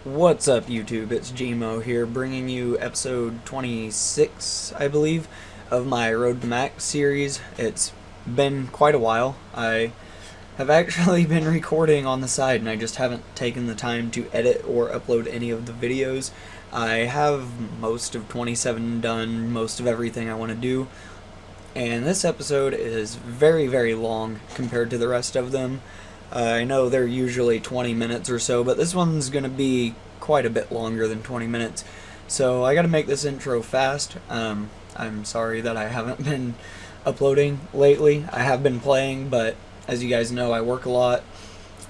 What's up, YouTube? It's Gmo here, bringing you episode 26, I believe, of my Road to Max series. It's been quite a while. I have actually been recording on the side, and I just haven't taken the time to edit or upload any of the videos. I have most of 27 done, most of everything I want to do, and this episode is very, very long compared to the rest of them. I know they're usually 20 minutes or so, but this one's going to be quite a bit longer than 20 minutes. So I got to make this intro fast. I'm sorry that I haven't been uploading lately. I have been playing, but as you guys know, I work a lot,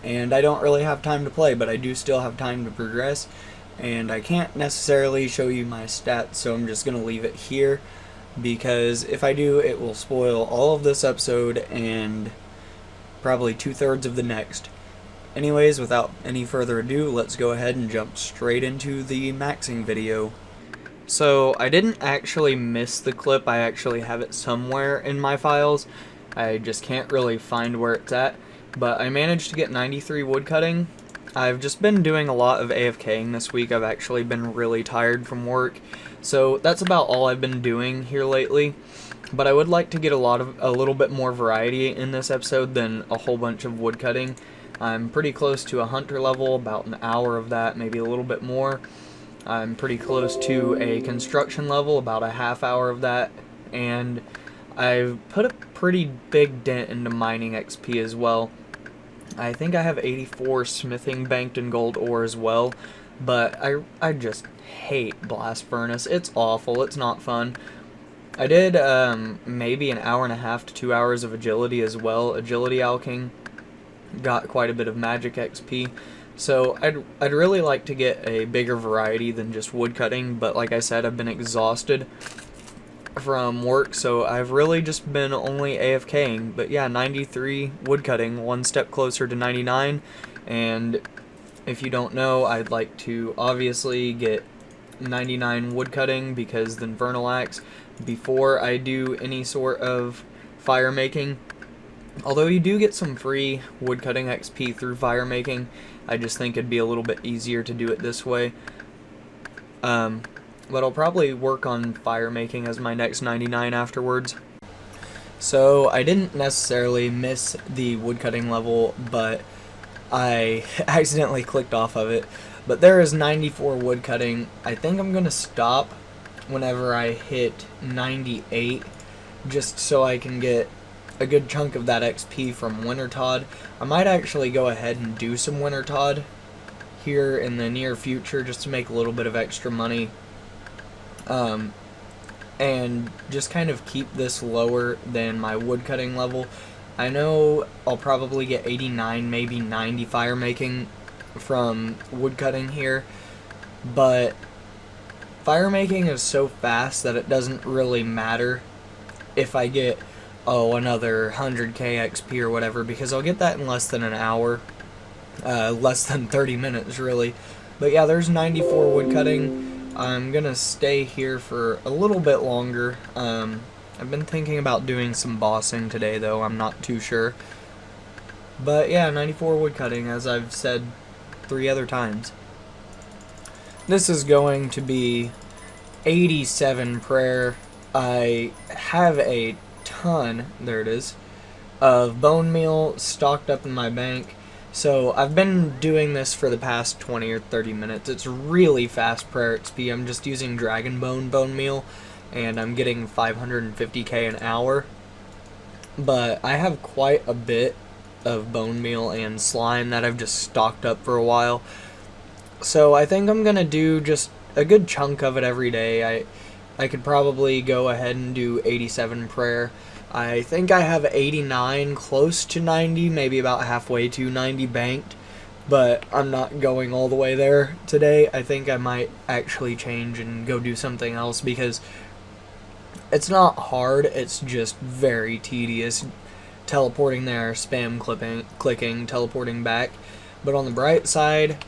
and I don't really have time to play, but I do still have time to progress, and I can't necessarily show you my stats, so I'm just going to leave it here, because if I do, it will spoil all of this episode and probably 2/3 of the next. Anyways, without any further ado, let's go ahead and jump straight into the maxing video. So, I didn't actually miss the clip, I actually have it somewhere in my files. I just can't really find where it's at, but I managed to get 93 woodcutting. I've just been doing a lot of AFKing this week. I've actually been really tired from work, so that's about all I've been doing here lately. But I would like to get a little bit more variety in this episode than a whole bunch of woodcutting. I'm pretty close to a hunter level, about an hour of that, maybe a little bit more. I'm pretty close to a construction level, about a half hour of that, and I've put a pretty big dent into mining XP as well. I think I have 84 smithing banked in gold ore as well, but I just hate blast furnace. It's awful, it's not fun. I did maybe an hour and a half to 2 hours of agility as well. Agility alching, got quite a bit of magic XP. So I'd really like to get a bigger variety than just woodcutting, but like I said, I've been exhausted from work, so I've really just been only AFKing. But yeah, 93 woodcutting, one step closer to 99, and if you don't know, I'd like to obviously get 99 woodcutting, because the Infernal Axe, before I do any sort of fire making. Although you do get some free woodcutting XP through fire making, I just think it'd be a little bit easier to do it this way. But I'll probably work on fire making as my next 99 afterwards. So I didn't necessarily miss the woodcutting level, but I accidentally clicked off of it. But there is 94 woodcutting. I think I'm going to stop whenever I hit 98, just so I can get a good chunk of that XP from Wintertod. I might actually go ahead and do some Wintertod here in the near future, just to make a little bit of extra money, and just kind of keep this lower than my woodcutting level. I know I'll probably get 89, maybe 90 fire making from woodcutting here, but fire making is so fast that it doesn't really matter if I get, another 100k XP or whatever, because I'll get that in less than an hour, less than 30 minutes really. But yeah, there's 94 woodcutting. I'm gonna stay here for a little bit longer. I've been thinking about doing some bossing today, though. I'm not too sure. But yeah, 94 woodcutting, as I've said 3 other times. This is going to be 87 prayer. I have a ton, there it is, of bone meal stocked up in my bank. So I've been doing this for the past 20 or 30 minutes. It's really fast prayer XP. I'm just using dragon bone meal, and I'm getting 550k an hour. But I have quite a bit of bone meal and slime that I've just stocked up for a while. So I think I'm gonna do just a good chunk of it every day. I could probably go ahead and do 87 prayer. I think I have 89, close to 90, maybe about halfway to 90 banked, but I'm not going all the way there today. I think I might actually change and go do something else, because it's not hard, it's just very tedious. Teleporting there, spam clicking, teleporting back. But on the bright side,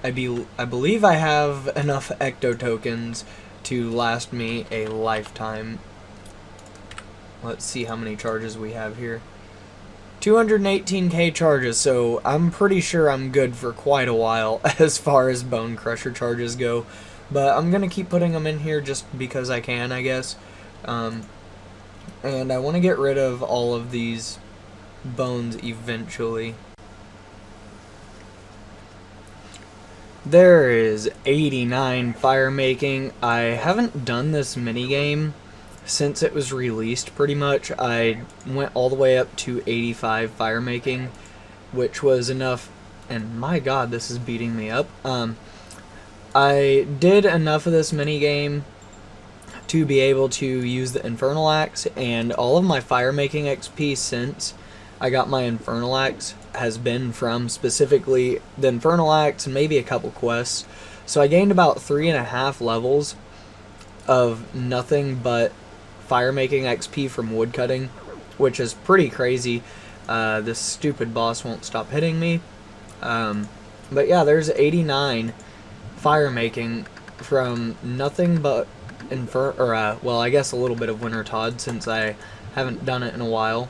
I believe I have enough ecto tokens to last me a lifetime. Let's see how many charges we have here. 218k charges, so I'm pretty sure I'm good for quite a while as far as Bone Crusher charges go. But I'm going to keep putting them in here just because I can, I guess. And I want to get rid of all of these bones eventually. There is 89 fire making. I haven't done this minigame since it was released, pretty much. I went all the way up to 85 fire making, which was enough, and my god, this is beating me up. I did enough of this minigame to be able to use the Infernal Axe, and all of my fire making XP since I got my Infernal Axe has been from specifically the Infernal Axe and maybe a couple quests. So I gained about 3.5 levels of nothing but fire making XP from woodcutting, which is pretty crazy. This stupid boss won't stop hitting me. But yeah, there's 89 fire making from nothing but well, I guess a little bit of Wintertodt since I haven't done it in a while.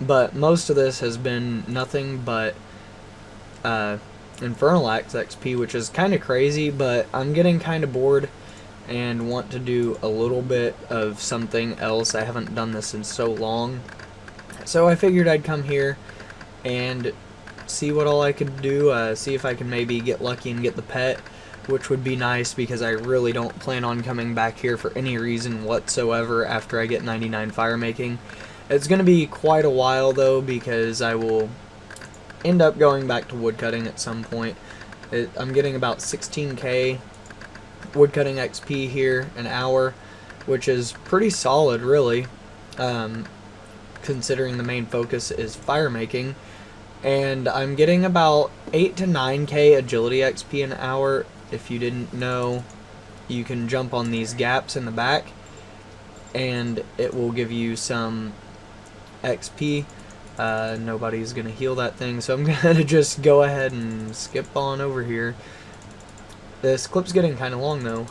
But most of this has been nothing but Infernal Axe XP, which is kind of crazy, but I'm getting kind of bored and want to do a little bit of something else. I haven't done this in so long. So I figured I'd come here and see what all I could do, see if I can maybe get lucky and get the pet, which would be nice because I really don't plan on coming back here for any reason whatsoever after I get 99 fire making. It's going to be quite a while though, because I will end up going back to woodcutting at some point. I'm getting about 16k woodcutting XP here an hour, which is pretty solid really, considering the main focus is fire making. And I'm getting about 8 to 9k agility XP an hour. If you didn't know, you can jump on these gaps in the back and it will give you some XP. Nobody's gonna heal that thing, so I'm gonna just go ahead and skip on over here. This clip's getting kind of long though.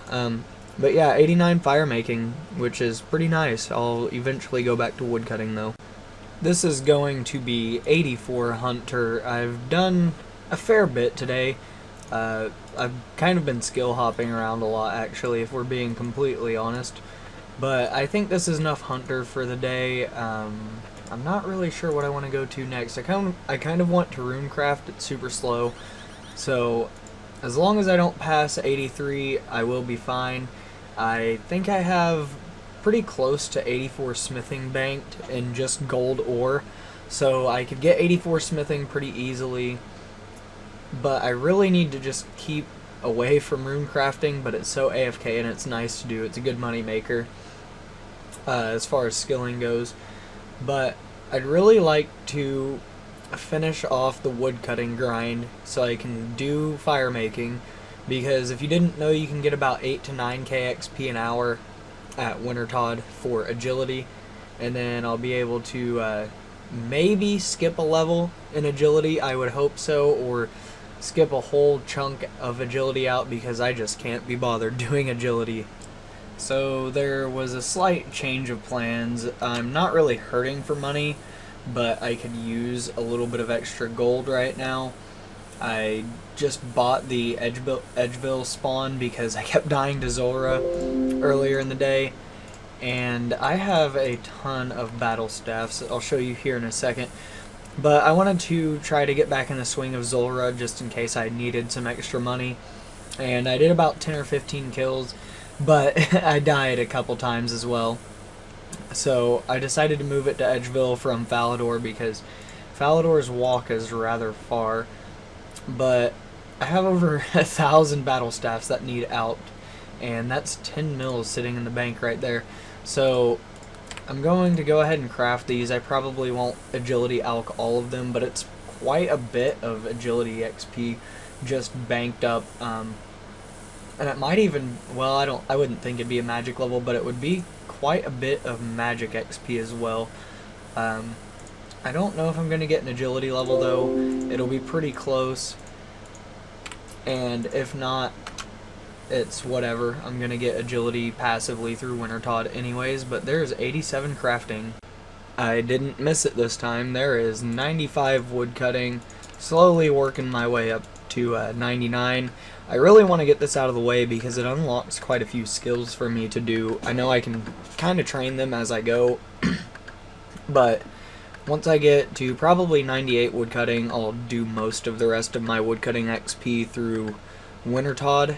But yeah, 89 fire making, which is pretty nice. I'll eventually go back to woodcutting though. This is going to be 84 hunter. I've done a fair bit today. I've kind of been skill hopping around a lot actually, if we're being completely honest. But I think this is enough hunter for the day. I'm not really sure what I want to go to next. I kind of want to runecraft. It's super slow. So as long as I don't pass 83, I will be fine. I think I have pretty close to 84 smithing banked in just gold ore. So I could get 84 smithing pretty easily. But I really need to just keep away from runecrafting, but it's so AFK and it's nice to do. It's a good money maker as far as skilling goes. But I'd really like to finish off the woodcutting grind so I can do fire making, because if you didn't know, you can get about 8 to 9k XP an hour at Wintertodt for agility, and then I'll be able to maybe skip a level in agility, I would hope so, or skip a whole chunk of agility out because I just can't be bothered doing agility. So there was a slight change of plans. I'm not really hurting for money, but I could use a little bit of extra gold right now. I just bought the Edgeville spawn because I kept dying to Zora earlier in the day, and I have a ton of battle staffs. I'll show you here in a second. But I wanted to try to get back in the swing of Zora just in case I needed some extra money. And I did about 10 or 15 kills, but I died a couple times as well. So I decided to move it to Edgeville from Falador because Falador's walk is rather far. But I have over 1,000 battle staffs that need out, and that's 10 mils sitting in the bank right there. So I'm going to go ahead and craft these. I probably won't agility alch all of them, but it's quite a bit of agility XP just banked up. And it might even, well, I wouldn't think it'd be a magic level, but it would be quite a bit of magic XP as well. I don't know if I'm going to get an agility level though. It'll be pretty close, and if not, it's whatever. I'm going to get agility passively through Wintertodt anyways, but there's 87 crafting. I didn't miss it this time. There is 95 woodcutting, slowly working my way up to 99. I really want to get this out of the way because it unlocks quite a few skills for me to do. I know I can kind of train them as I go, but once I get to probably 98 woodcutting, I'll do most of the rest of my woodcutting XP through Wintertod.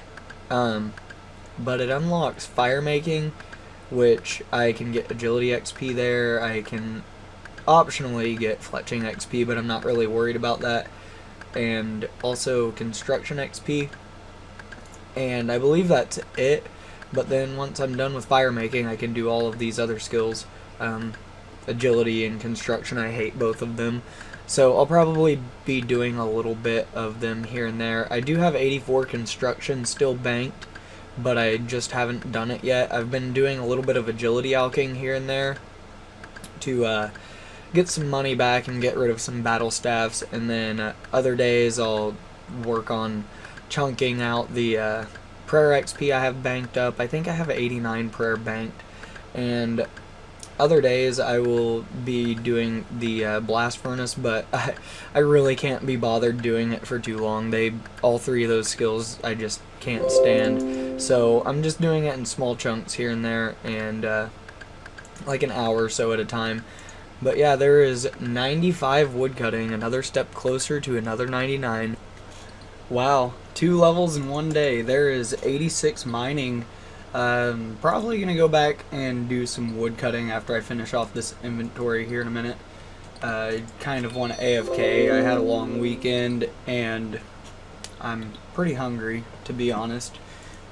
But it unlocks fire making, which I can get agility XP there. I can optionally get fletching XP, but I'm not really worried about that. And also construction XP. And I believe that's it. But then once I'm done with fire making, I can do all of these other skills. Agility and construction, I hate both of them. So I'll probably be doing a little bit of them here and there. I do have 84 construction still banked, but I just haven't done it yet. I've been doing a little bit of agility alching here and there to get some money back and get rid of some battle staffs, and then other days I'll work on chunking out the prayer XP I have banked up. I think I have 89 prayer banked, and other days I will be doing the blast furnace, but I really can't be bothered doing it for too long. All three of those skills I just can't stand, so I'm just doing it in small chunks here and there, and like an hour or so at a time. But yeah, there is 95 woodcutting, another step closer to another 99. Wow, 2 levels in one day. There is 86 mining. Probably gonna go back and do some woodcutting after I finish off this inventory here in a minute. Kind of want to AFK. I had a long weekend and I'm pretty hungry, to be honest.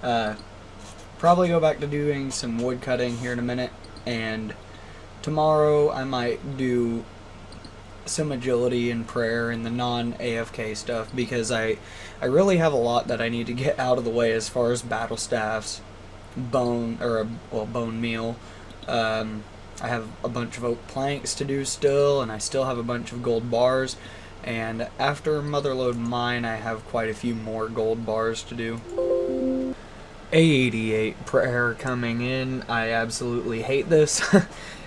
Probably go back to doing some woodcutting here in a minute, and tomorrow I might do some agility and prayer and the non-AFK stuff, because I really have a lot that I need to get out of the way as far as battle staffs, bone meal. I have a bunch of oak planks to do still, and I still have a bunch of gold bars, and after Motherlode Mine I have quite a few more gold bars to do. 88 prayer coming in. I absolutely hate this.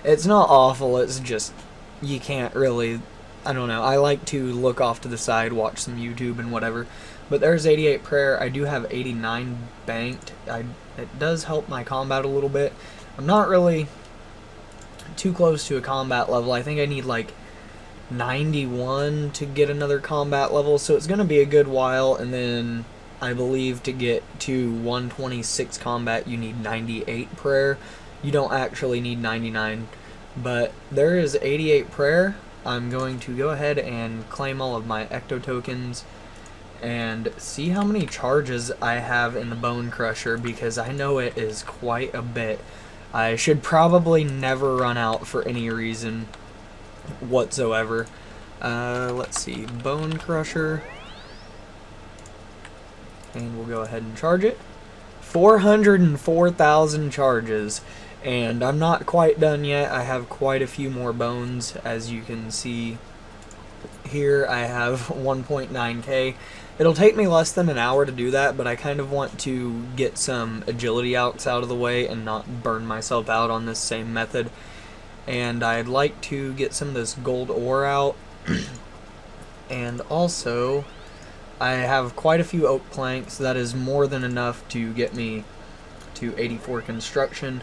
It's not awful, it's just you can't really, I don't know, I like to look off to the side, watch some YouTube and whatever. But there's 88 prayer. I do have 89 banked. It does help my combat a little bit. I'm not really too close to a combat level. I think I need like 91 to get another combat level, so it's going to be a good while, and then I believe to get to 126 combat you need 98 prayer. You don't actually need 99, but there is 88 prayer. I'm going to go ahead and claim all of my ecto tokens and see how many charges I have in the bone crusher, because I know it is quite a bit. I should probably never run out for any reason whatsoever. Let's see, bone crusher, and we'll go ahead and charge it. 404,000 charges, and I'm not quite done yet. I have quite a few more bones. As you can see here, I have 1.9k. It'll take me less than an hour to do that, but I kind of want to get some agility alks out of the way and not burn myself out on this same method. And I'd like to get some of this gold ore out. And also, I have quite a few oak planks. That is more than enough to get me to 84 construction,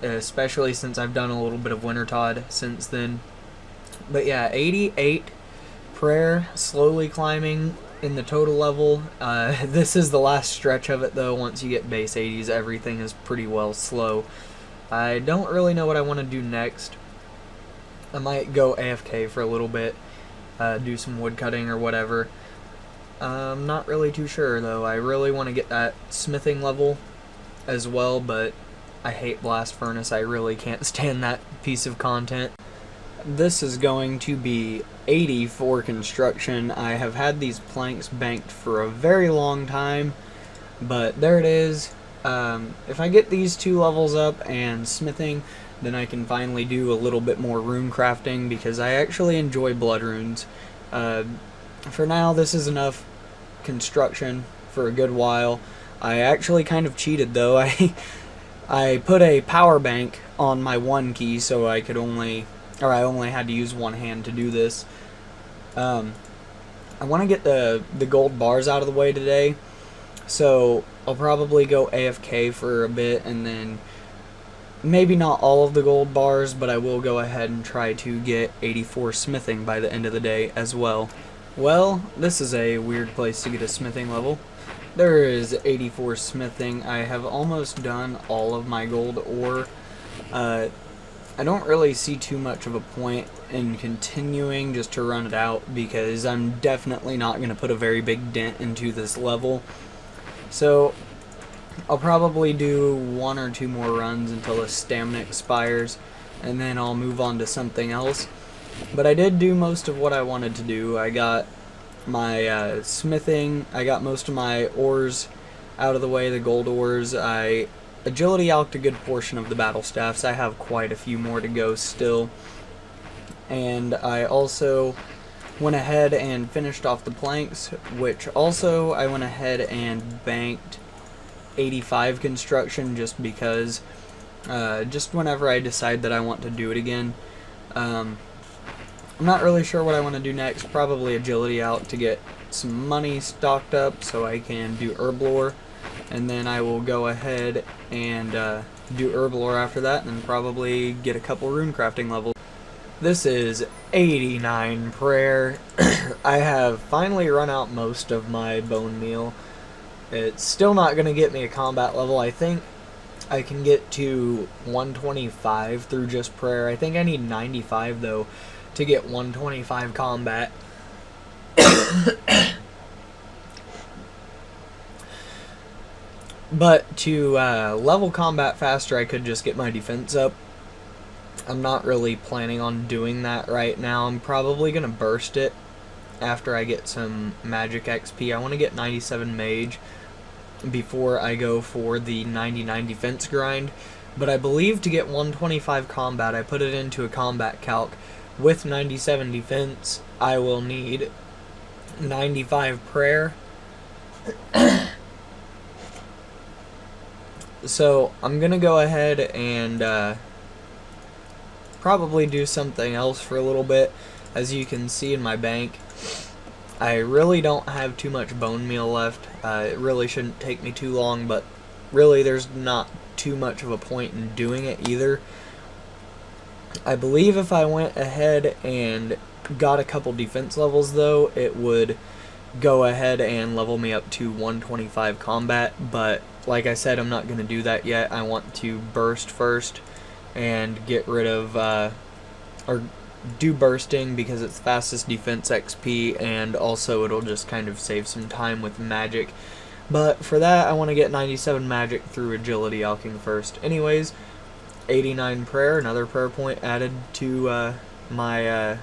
especially since I've done a little bit of Wintertod since then. But yeah, 88 prayer, slowly climbing in the total level. This is the last stretch of it though. Once you get base 80s, everything is pretty well slow. I don't really know what I want to do next. I might go AFK for a little bit, do some wood cutting or whatever. I'm not really too sure though. I really want to get that smithing level as well, but I hate blast furnace. I really can't stand that piece of content. This is going to be 80 for construction. I have had these planks banked for a very long time, but there it is. If I get these 2 levels up and smithing, then I can finally do a little bit more rune crafting, because I actually enjoy blood runes. For now, this is enough construction for a good while. I actually kind of cheated though. I put a power bank on my 1 key so I could only or I only had to use one hand to do this. I want to get the gold bars out of the way today, so I'll probably go AFK for a bit, and then maybe not all of the gold bars, but I will go ahead and try to get 84 smithing by the end of the day as well. Well, this is a weird place to get a smithing level. There is 84 smithing. I have almost done all of my gold ore. I don't really see too much of a point in continuing just to run it out, because I'm definitely not going to put a very big dent into this level. So I'll probably do 1 or 2 more runs until the stamina expires, and then I'll move on to something else. But I did do most of what I wanted to do. I got my smithing, I got most of my ores out of the way, the gold ores. I agility alked a good portion of the battle staffs. I have quite a few more to go still. And I also went ahead and finished off the planks, which also I went ahead and banked 85 construction just because, just whenever I decide that I want to do it again. I'm not really sure what I want to do next. Probably agility out to get some money stocked up so I can do herb lore, and then I will go ahead and do herb lore after that, and then probably get a couple rune crafting levels. This is 89 prayer. I have finally run out most of my bone meal. It's still not going to get me a combat level. I think I can get to 125 through just prayer. I think I need 95 though to get 125 combat. But to level combat faster, I could just get my defense up. I'm not really planning on doing that right now. I'm probably going to burst it after I get some magic XP. I want to get 97 mage before I go for the 99 defense grind. But I believe to get 125 combat, I put it into a combat calc. With 97 defense, I will need 95 prayer. So I'm going to go ahead and probably do something else for a little bit. As you can see in my bank, I really don't have too much bone meal left. It really shouldn't take me too long, but really there's not too much of a point in doing it either. I believe if I went ahead and got a couple defense levels though, it would go ahead and level me up to 125 combat, but like I said, I'm not going to do that yet. I want to burst first and get rid of, or do bursting because it's fastest defense XP, and also it'll just kind of save some time with magic. But for that, I want to get 97 magic through agility alking first. Anyways, 89 prayer, another prayer point added to my,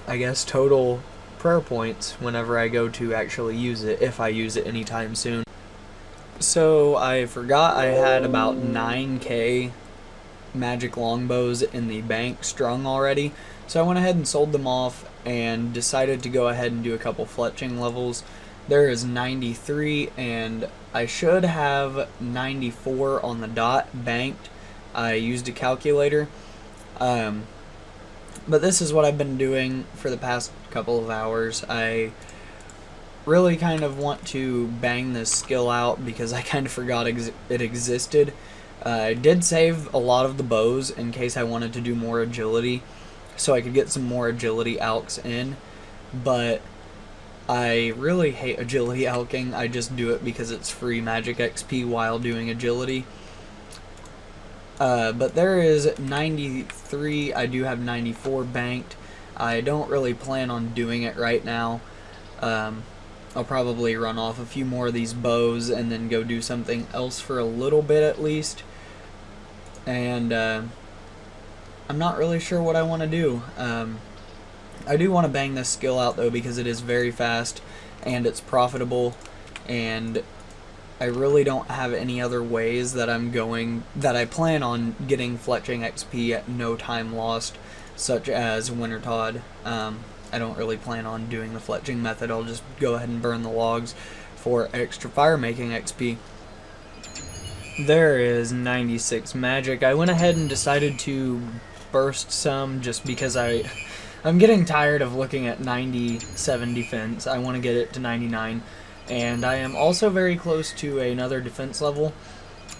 I guess, total prayer points whenever I go to actually use it, if I use it anytime soon. So I forgot I had about 9k magic longbows in the bank strung already, so I went ahead and sold them off and decided to go ahead and do a couple fletching levels. There is 93 and I should have 94 on the dot banked. I used a calculator, but this is what I've been doing for the past couple of hours. I really kind of want to bang this skill out because I kind of forgot it existed. I did save a lot of the bows in case I wanted to do more agility, so I could get some more agility alks in, but I really hate agility alking. I just do it because it's free magic XP while doing agility. But there is 93, I do have 94 banked. I don't really plan on doing it right now. I'll probably run off a few more of these bows and then go do something else for a little bit at least. And I'm not really sure what I want to do. I do want to bang this skill out though because it is very fast and it's profitable, and I really don't have any other ways that I plan on getting fletching XP at no time lost, such as Wintertod. I don't really plan on doing the fletching method. I'll just go ahead and burn the logs for extra fire making XP. There is 96 magic. I went ahead and decided to burst some just because I'm getting tired of looking at 97 defense. I want to get it to 99. And I am also very close to another defense level.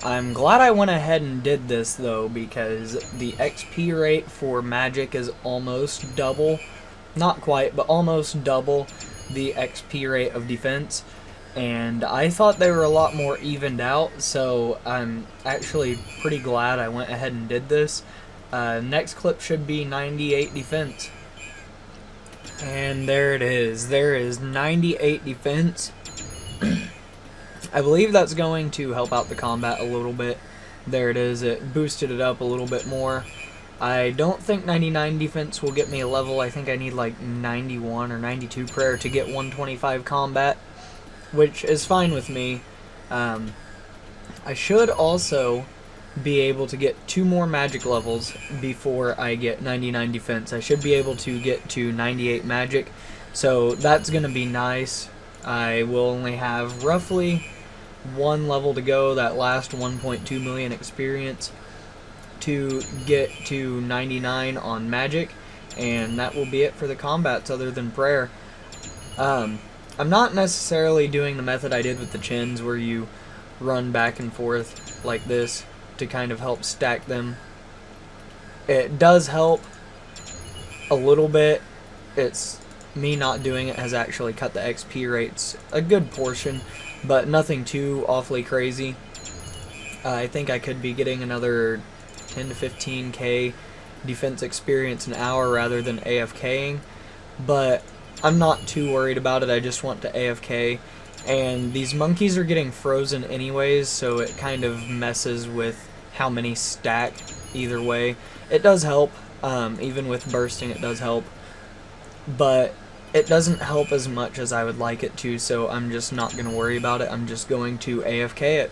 I'm glad I went ahead and did this though, because the XP rate for magic is almost double. Not quite, but almost double the XP rate of defense. And I thought they were a lot more evened out, so I'm actually pretty glad I went ahead and did this. Next clip should be 98 defense. And there it is. There is 98 defense. I believe that's going to help out the combat a little bit. There it is. It boosted it up a little bit more. I don't think 99 defense will get me a level. I think I need like 91 or 92 prayer to get 125 combat, which is fine with me. I should also be able to get 2 more magic levels before I get 99 defense. I should be able to get to 98 magic, so that's going to be nice. I will only have roughly 1 level to go, that last 1.2 million experience, to get to 99 on magic, and that will be it for the combats other than prayer. I'm not necessarily doing the method I did with the chins where you run back and forth like this to kind of help stack them. It does help a little bit. It's me not doing it has actually cut the XP rates a good portion, but nothing too awfully crazy. I think I could be getting another 10 to 15k defense experience an hour rather than AFKing, but I'm not too worried about it. I just want to AFK, and these monkeys are getting frozen anyways, so it kind of messes with how many stack either way. It does help, even with bursting it does help, but it doesn't help as much as I would like it to, so I'm just not going to worry about it. I'm just going to AFK it.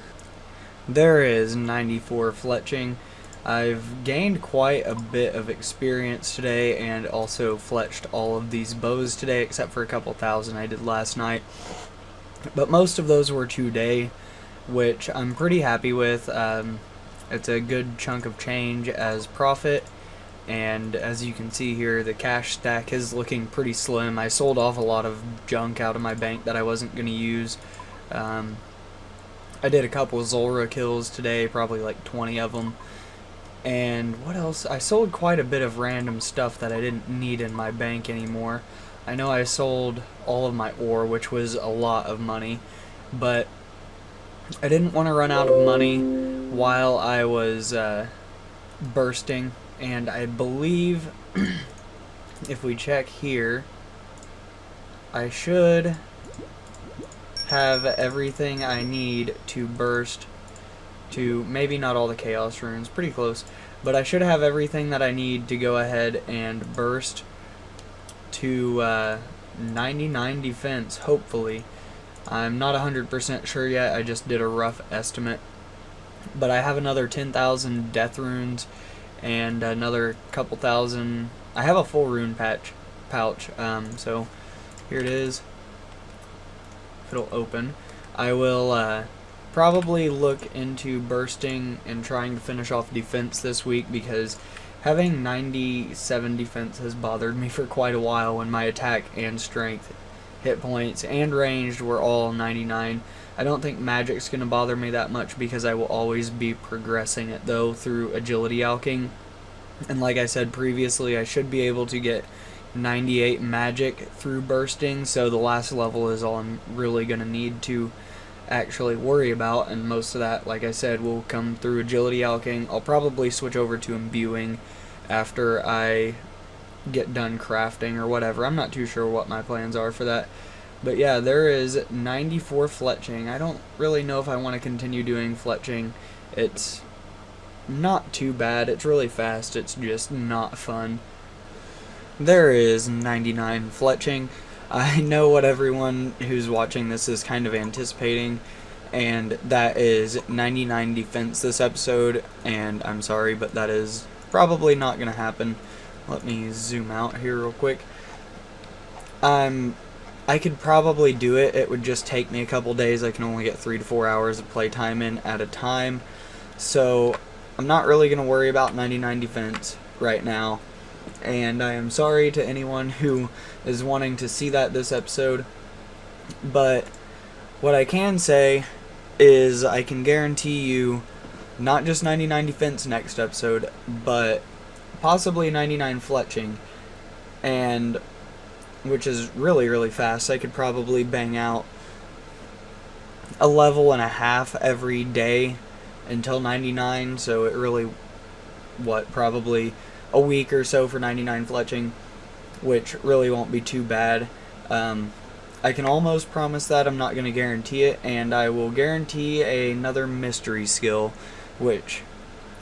There is 94 fletching. I've gained quite a bit of experience today and also fletched all of these bows today, except for a couple thousand I did last night. But most of those were today, which I'm pretty happy with. It's a good chunk of change as profit. And as you can see here, the cash stack is looking pretty slim. I sold off a lot of junk out of my bank that I wasn't going to use. I did a couple of Zulrah kills today, probably like 20 of them. And what else? I sold quite a bit of random stuff that I didn't need in my bank anymore. I know I sold all of my ore, which was a lot of money, but I didn't want to run out of money while I was bursting. And I believe if we check here, I should have everything I need to burst to, maybe not all the chaos runes, pretty close, but I should have everything that I need to go ahead and burst to 99 defense, hopefully. I'm not 100% sure yet, I just did a rough estimate, but I have another 10,000 death runes and another couple thousand. I have a full rune pouch, so here it is. If it'll open, I will probably look into bursting and trying to finish off defense this week, because having 97 defense has bothered me for quite a while when my attack and strength, hit points, and ranged were all 99. I don't think magic's going to bother me that much because I will always be progressing it though through agility alching. And like I said previously, I should be able to get 98 magic through bursting, so the last level is all I'm really going to need to actually worry about, and most of that, like I said, will come through agility alching. I'll probably switch over to imbuing after I get done crafting or whatever. I'm not too sure what my plans are for that. But yeah, there is 94 fletching. I don't really know if I want to continue doing fletching. It's not too bad. It's really fast. It's just not fun. There is 99 fletching. I know what everyone who's watching this is kind of anticipating, and that is 99 defense this episode, and I'm sorry, but that is probably not going to happen. Let me zoom out here real quick. I could probably do it. It would just take me a couple days. I can only get 3 to 4 hours of playtime in at a time, so I'm not really going to worry about 99 defense. right now, and I am sorry to anyone who is wanting to see that this episode, but what I can say is I can guarantee you not just 99 defense next episode, but possibly 99 fletching, and which is really, really fast. I could probably bang out a level and a half every day until 99, so it really, probably a week or so for 99 fletching, which really won't be too bad. I can almost promise that. I'm not going to guarantee it, and I will guarantee another mystery skill, which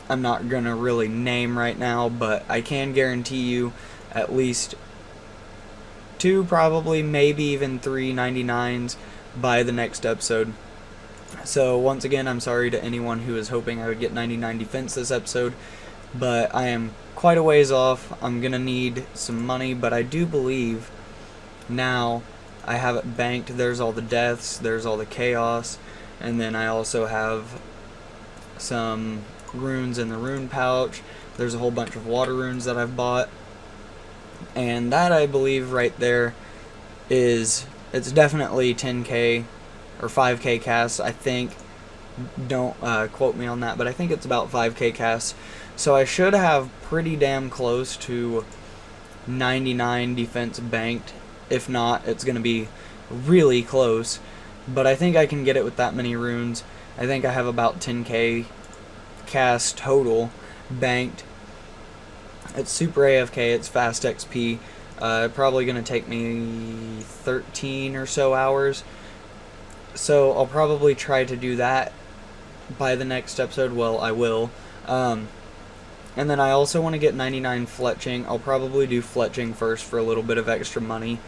I'm not going to really name right now, but I can guarantee you at least 2, probably, maybe even 3 99s by the next episode. So once again, I'm sorry to anyone who is hoping I would get 99 defense this episode, but I am quite a ways off. I'm going to need some money, but I do believe now I have it banked. There's all the deaths, there's all the chaos, and then I also have some runes in the rune pouch. There's a whole bunch of water runes that I've bought, and that, I believe, right there it's definitely 10k or 5k casts, I think. Don't quote me on that, but I think it's about 5k casts, so I should have pretty damn close to 99 defense banked. If not, it's going to be really close, but I think I can get it with that many runes. I think I have about 10k cast total banked. It's super AFK, it's fast XP. Probably going to take me 13 or so hours, so I'll probably try to do that by the next episode. Well, I will. And then I also want to get 99 fletching. I'll probably do fletching first for a little bit of extra money,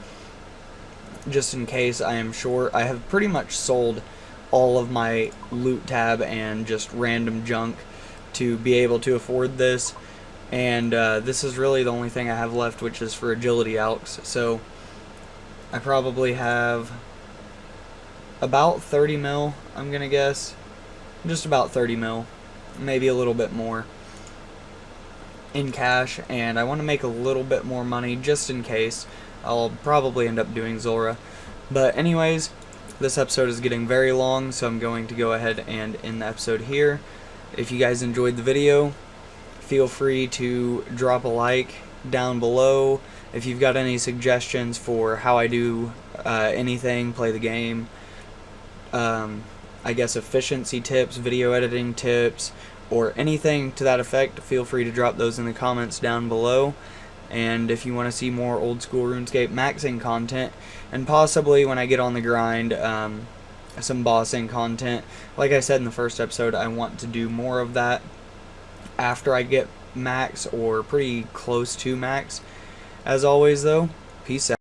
just in case I am short. I have pretty much sold all of my loot tab and just random junk to be able to afford this, and this is really the only thing I have left, which is for agility alks. So I probably have about 30 mil, I'm gonna guess. Just about 30 mil, maybe a little bit more in cash, and I want to make a little bit more money just in case. I'll probably end up doing Zora. But anyways, this episode is getting very long, so I'm going to go ahead and end the episode here. If you guys enjoyed the video, feel free to drop a like down below. If you've got any suggestions for how I do anything, play the game, I guess efficiency tips, video editing tips, or anything to that effect, feel free to drop those in the comments down below. And if you want to see more old school RuneScape maxing content, and possibly when I get on the grind, some bossing content, like I said in the first episode, I want to do more of that after I get max or pretty close to max. As always though, peace out.